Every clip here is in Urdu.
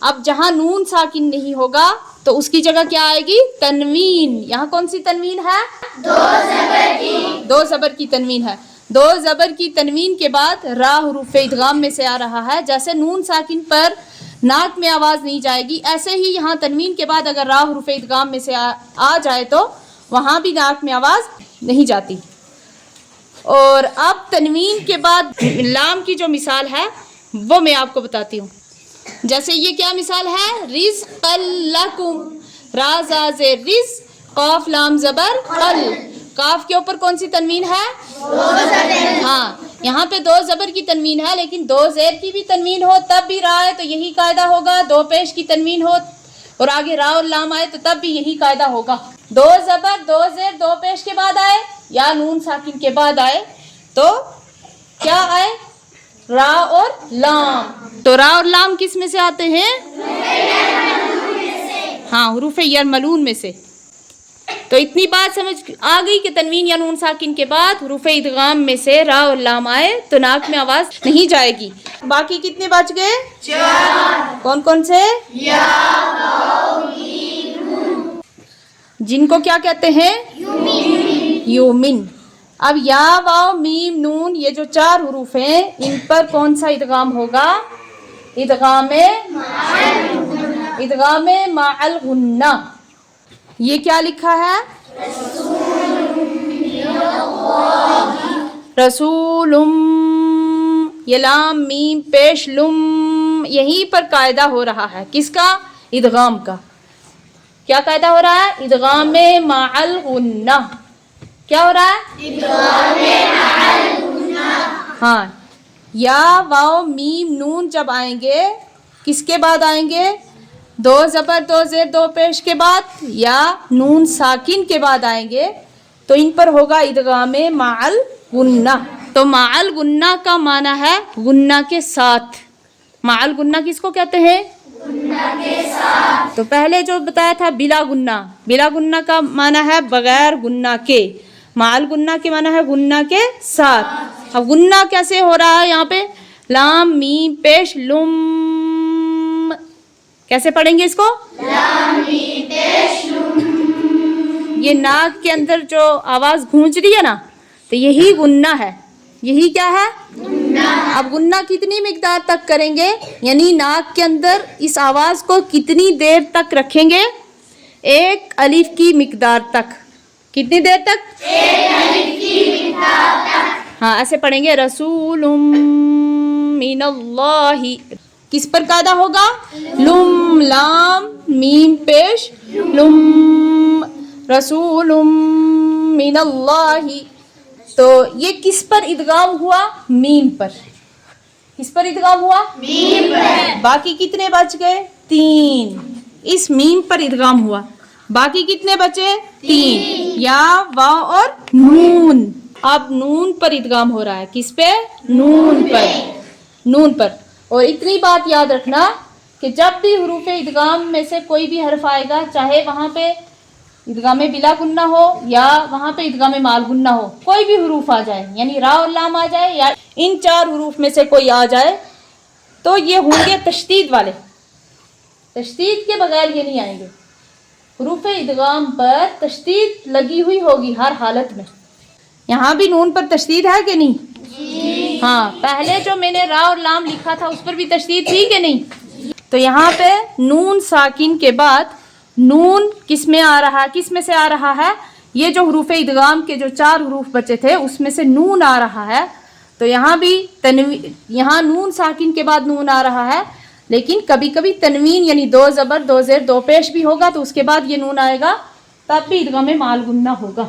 اب جہاں نون ساکن نہیں ہوگا تو اس کی جگہ کیا آئے گی؟ تنوین. یہاں کون سی تنوین ہے؟ دو زبر کی تنوین ہے. دو زبر کی تنوین کے بعد را حروف ادغام میں سے آ رہا ہے. جیسے نون ساکن پر ناک میں آواز نہیں جائے گی، ایسے ہی یہاں تنوین کے بعد اگر را حروف ادغام میں سے آ جائے تو وہاں بھی ناک میں آواز نہیں جاتی. اور اب تنوین کے بعد لام کی جو مثال ہے وہ میں آپ کو بتاتی ہوں. جیسے یہ کیا مثال ہے؟ رزق لکم، را زا زیر رز، قاف لام زبر قل. کاف کے اوپر کون سی تنوین ہے؟ ہاں، یہاں پہ دو زبر کی تنوین ہے، لیکن دو زیر کی بھی تنوین ہو تب بھی را ہے تو یہی قاعدہ ہوگا. دو پیش کی تنوین ہو اور آگے را اور لام آئے تو تب بھی یہی قاعدہ ہوگا. دو زبر دو زیر دو پیش کے بعد آئے یا نون ساکن کے بعد آئے تو کیا آئے؟ را اور لام. تو را اور لام کس میں سے آتے ہیں؟ ہاں، حروف یرملون میں سے. تو اتنی بات سمجھ آ گئی کہ تنوین یا نون ساکن کے بعد حروف ادغام میں سے را اور لام آئے تو ناک میں آواز نہیں جائے گی. باقی کتنے بچ گئے؟ 4. کون کون سے؟ یا جن کو کیا کہتے ہیں؟ یومن. اب یا واو میم نون یہ جو 4 حروف ہیں ان پر کون سا ادغام ہوگا؟ ادغام مع الغنہ. یہ کیا لکھا ہے؟ رسول. یہ لام میم پیش لم، یہیں پر قاعدہ ہو رہا ہے کس کا؟ ادغام کا. کیا قاعدہ ہو رہا ہے؟ ادغام مع الغنہ. کیا ہو رہا ہے؟ ادغام مع الغنہ. ہاں، یا واو میم نون جب آئیں گے کس کے بعد آئیں گے؟ دو زبر دو زیر دو پیش کے بعد یا نون ساکن کے بعد آئیں گے تو ان پر ہوگا ادغام مع الغنہ. تو مع الغنہ کا معنی ہے غنہ کے ساتھ. مع الغنہ کس کو کہتے ہیں؟ غنہ کے ساتھ. تو پہلے جو بتایا تھا بلا غنہ، بلا غنہ کا معنی ہے بغیر غنہ کے. مع الغنہ کے معنی ہے غنہ کے ساتھ. اب غنہ کیسے ہو رہا ہے؟ یہاں پہ لام میم پیش لم. کیسے پڑھیں گے اس کو؟ لام میم پیش لم. یہ ناک کے اندر جو آواز گونج رہی ہے نا تو یہی غنہ ہے. یہی کیا ہے؟ غنہ. اب غنہ کتنی مقدار تک کریں گے؟ یعنی ناک کے اندر اس آواز کو کتنی دیر تک رکھیں گے؟ 1 الف کی مقدار تک. کتنی دیر تک؟ 1 الف کی مقدار تک. ہاں، ایسے پڑھیں گے رسول من اللہ. کس پر قاعدہ ہوگا؟ لم لام میم پیش لم. رسول من اللہ. تو یہ کس پر ادغام ہوا؟ میم پر. کس پر ادغام ہوا؟ میم پر. باقی کتنے بچ گئے؟ 3. اس میم پر ادغام ہوا. باقی کتنے بچے؟ 3. یا واو اور نون. اب نون پر ادغام ہو رہا ہے. کس پہ؟ نون پر. نون پر. اور اتنی بات یاد رکھنا کہ جب بھی حروف ادغام میں سے کوئی بھی حرف آئے گا، چاہے وہاں پہ ادغام بلا غنہ ہو یا وہاں پہ ادغام مع الغنہ ہو، کوئی بھی حروف آ جائے یعنی را اور لام آ جائے یا ان 4 حروف میں سے کوئی آ جائے تو یہ ہوں گے تشدید والے. تشدید کے بغیر یہ نہیں آئیں گے. حروف ادغام پر تشدید لگی ہوئی ہوگی ہر حالت میں. یہاں بھی نون پر تشدید ہے کہ نہیں؟ ہاں، پہلے جو میں نے را اور لام لکھا تھا اس پر بھی تشدید تھی کہ نہیں؟ تو یہاں پہ نون ساکن کے بعد نون کس میں آ رہا ہے؟ کس میں سے آ رہا ہے؟ یہ جو حروف ادغام کے جو 4 حروف بچے تھے اس میں سے نون آ رہا ہے. تو یہاں بھی یہاں نون ساکن کے بعد نون آ رہا ہے، لیکن کبھی کبھی تنوین یعنی 2 زبر 2 زیر 2 پیش بھی ہوگا تو اس کے بعد یہ نون آئے گا تب بھی ادغام مع الغنہ ہوگا.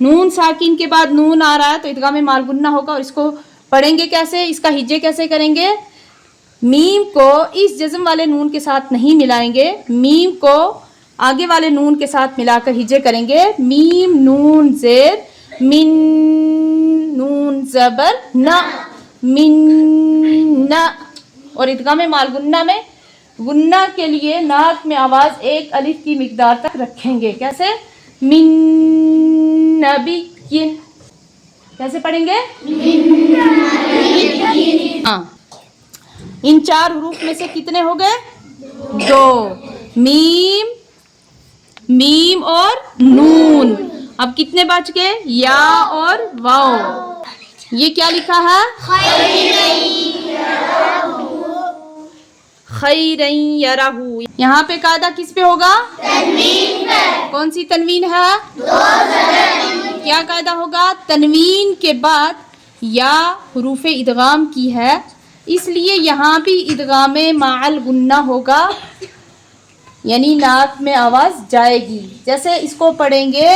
نون ساکن کے بعد نون آ رہا ہے تو ادغام مع الغنہ ہوگا. اور اس کو پڑھیں گے کیسے؟ اس کا ہجے کیسے کریں گے؟ میم کو اس جزم والے نون کے ساتھ نہیں ملائیں گے، میم کو آگے والے نون کے ساتھ ملا کر ہجے کریں گے. میم نون زیر من نون زبر نہ من نہ. اور ادغام مع الغنہ میں غنہ کے لیے ناک میں آواز 1 الف کی مقدار تک رکھیں گے. کیسے؟ من نبی. کیسے پڑھیں گے؟ ہاں، ان 4 حروف میں سے کتنے ہو گئے؟ دو. میم میم اور نون. اب کتنے بچ گئے؟ یا اور واو. یہ کیا لکھا ہے؟ خیرن یرہ. یہاں پہ قاعدہ کس پہ ہوگا؟ تنوین پہ. کون سی تنوین ہے؟ کیا قاعدہ ہوگا؟ تنوین کے بعد یا حروف ادغام کی ہے، اس لیے یہاں بھی ادغام مع الغنہ ہوگا، یعنی ناک میں آواز جائے گی. جیسے اس کو پڑھیں گے،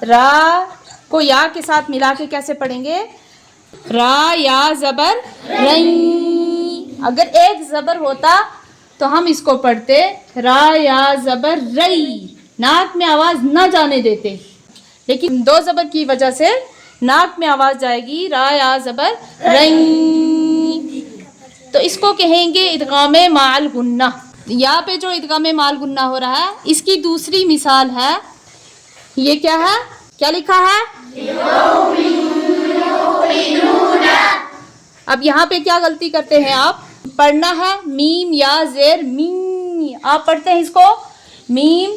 را کو یا کے ساتھ ملا کے کیسے پڑھیں گے؟ را یا زبر رئی. اگر ایک زبر ہوتا تو ہم اس کو پڑھتے را یا زبر رئی، ناک میں آواز نہ جانے دیتے، لیکن دو زبر کی وجہ سے ناک میں آواز جائے گی را یا زبر رئی. تو اس کو کہیں گے ادغام مع الغنہ. یہاں پہ جو ادغام مع الغنہ ہو رہا ہے، اس کی دوسری مثال ہے، یہ کیا ہے؟ کیا لکھا ہے؟ اب یہاں پہ کیا غلطی کرتے ہیں آپ؟ پڑھنا ہے میم یا زیر می. آپ پڑھتے ہیں اس کو میم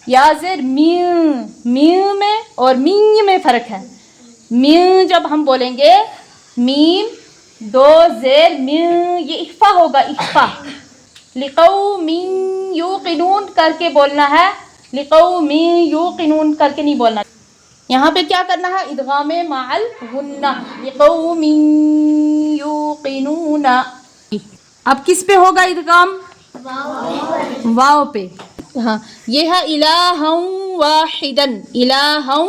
یا زیر می. می میں اور می میں فرق ہے. می جب ہم بولیں گے میم دو زیر می، یہ اخفا ہوگا، اخفا. لقوم یوقنون کر کے بولنا ہے، لقوم یوقنون کر کے نہیں بولنا. یہاں پہ کیا کرنا ہے؟ ادغام مع الغنہ، لقوم یوقنون. اب کس پہ ہوگا ادغام؟ واو پہ. ہاں یہ ہے الہا واحدا. الہا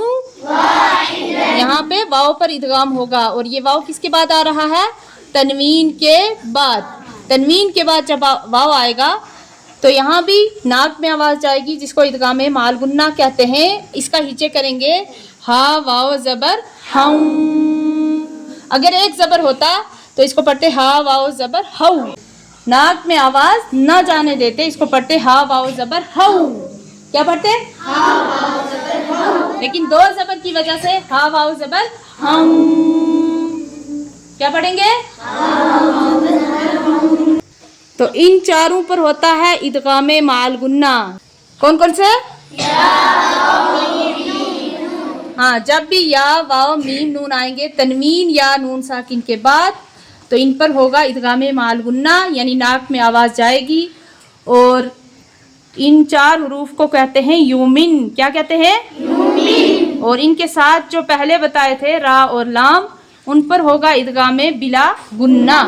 یہاں پہ واو پر ادغام ہوگا، اور یہ واو کس کے بعد آ رہا ہے؟ تنوین کے بعد. تنوین کے بعد جب واو آئے گا تو یہاں بھی ناک میں آواز جائے گی، جس کو ادغام مع الغنہ کہتے ہیں. اس کا ہیچے کریں گے ہا واو زبر ہم. اگر ایک زبر ہوتا تو اس کو پڑھتے ہا واو زبر ہو، ناک میں آواز نہ جانے دیتے، اس کو پڑھتے ہا واو زبر ہو. کیا پڑھتے؟ لیکن دو زبر کی وجہ سے ہا واو زبر ہم. کیا پڑھیں گے؟ تو ان چاروں پر ہوتا ہے ادغام مع الغنہ. کون کون سے؟ ہاں جب بھی یا واو میم نون آئیں گے تنوین یا نون ساکن کے بعد، تو ان پر ہوگا ادغام مع الغنہ، یعنی ناک میں آواز جائے گی. اور ان چار حروف کو کہتے ہیں یومن. کیا کہتے ہیں؟ یومن. اور ان کے ساتھ جو پہلے بتائے تھے را اور لام، ان پر ہوگا ادغام بلا غنہ.